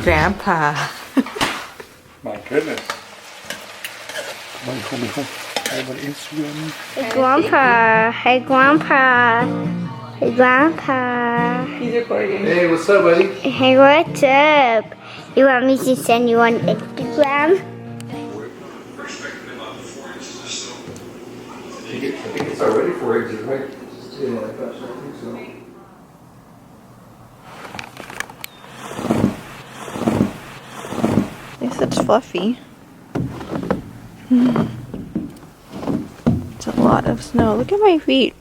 Grandpa. My goodness. Hey, Grandpa. Hey, Grandpa. Hey, Grandpa. He's recording. Hey, what's up, buddy? Hey, what's up? You want me to send you on Instagram? I think it's already 4 inches, right? Yeah, I think so. It's such fluffy. It's a lot of snow. Look at my feet.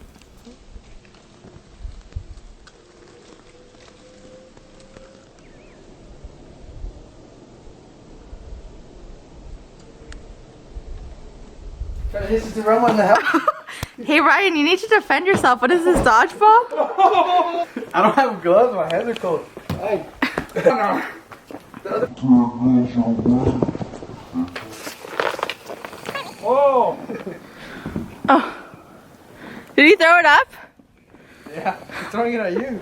This is the wrong one to help. Hey Ryan, you need to defend yourself. What is this, dodgeball? I don't have gloves. My hands are cold. Whoa! Oh. Did he throw it up? Yeah, I'm throwing it at you.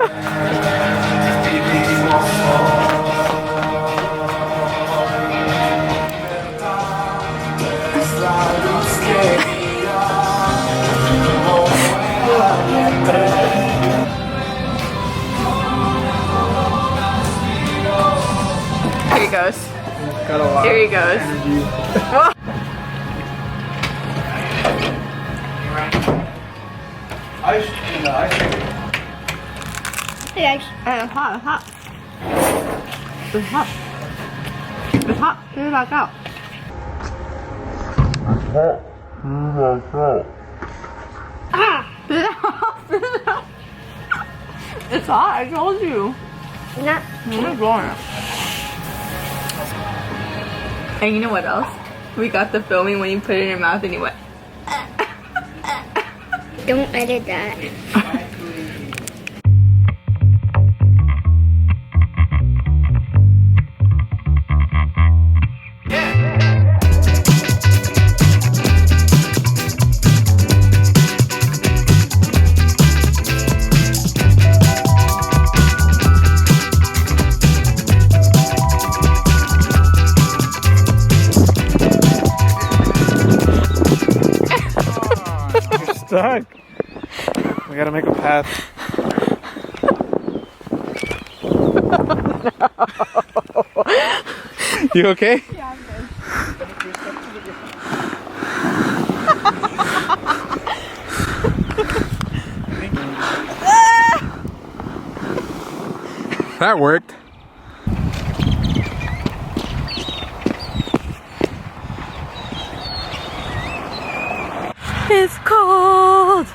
Here he goes. Got a lot Here he of goes. energy. Whoa. Ice in the ice cream. Hey, guys. It's hot, it's hot. It's hot. It's hot. Get it back out. Ah! Spit it out. Spit it out. It's hot, I told you. Not. I'm not going. And you know what else? We got the filming when you put it in your mouth and you went. Don't edit that. You're stuck. We gotta make a path. You okay? Yeah, I'm good. That worked. It's cold.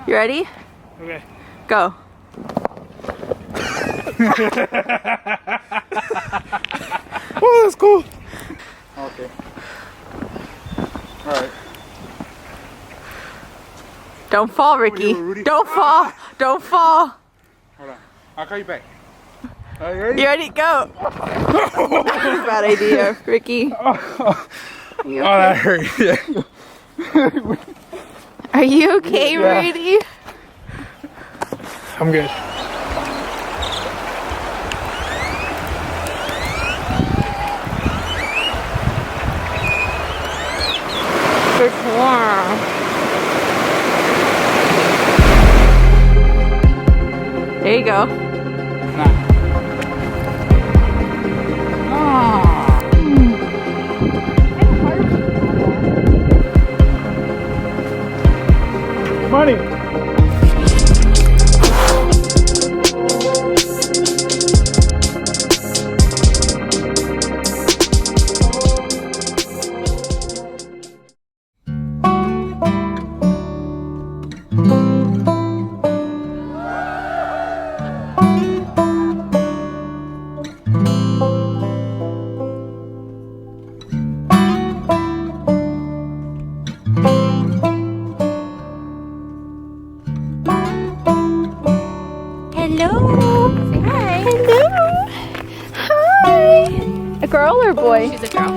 You ready? Okay. Go. Oh, that's cool. Okay. All right. Don't fall, Ricky. Rudy. Don't fall. Don't fall. Hold on. I'll call you back. Are you ready? You ready? Go. Bad idea, Ricky. Oh, You that okay? hurt. Yeah. Are you okay, Yeah. Rudy? I'm good. It's warm. There you go. Money. Hello. Hi. Hello. girl or boy? She's a girl.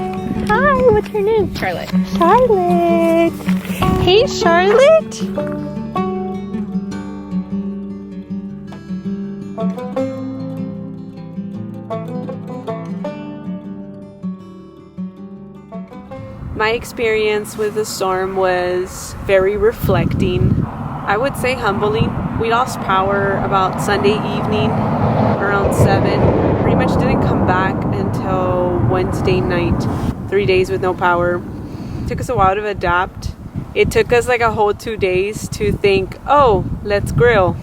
Hi, what's her name? Charlotte. Charlotte. Hey, Charlotte. My experience with the storm was very reflecting. I would say humbling. We lost power about Sunday evening around 7. Pretty much didn't come back until Wednesday night. 3 days with no power. It took us a while to adapt. It took us like a whole 2 days to think, oh, let's grill.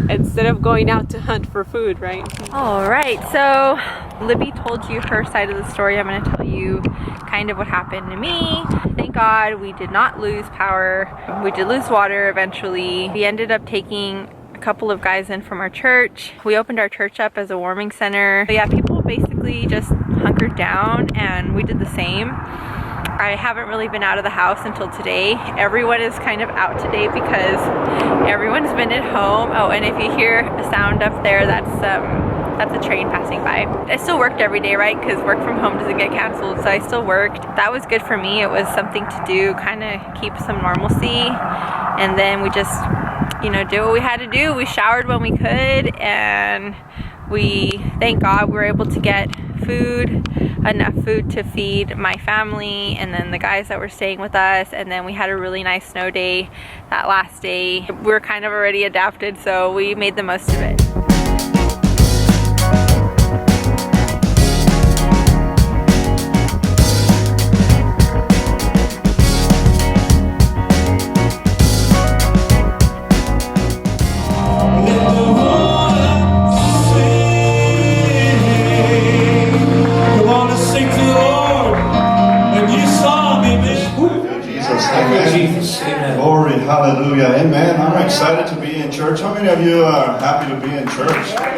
Instead of going out to hunt for food, right? All right, so Libby told you her side of the story. I'm going to tell you kind of what happened to me. Thank God we did not lose power. We did lose water eventually. We ended up taking a couple of guys in from our church. We opened our church up as a warming center. So yeah, people basically just hunkered down and we did the same. I haven't really been out of the house until today. Everyone is kind of out today because everyone's been at home. Oh, and if you hear a sound up there, that's a train passing by. I still worked every day, right? Because work from home doesn't get canceled, so I still worked. That was good for me. It was something to do, kind of keep some normalcy. And then we just, you know, did what we had to do. We showered when we could, and thank God we were able to get food, enough food to feed my family and then the guys that were staying with us. And then we had a really nice snow day that last day. We were kind of already adapted, so we made the most of it. Glory, hallelujah, amen. I'm excited to be in church. How many of you are happy to be in church?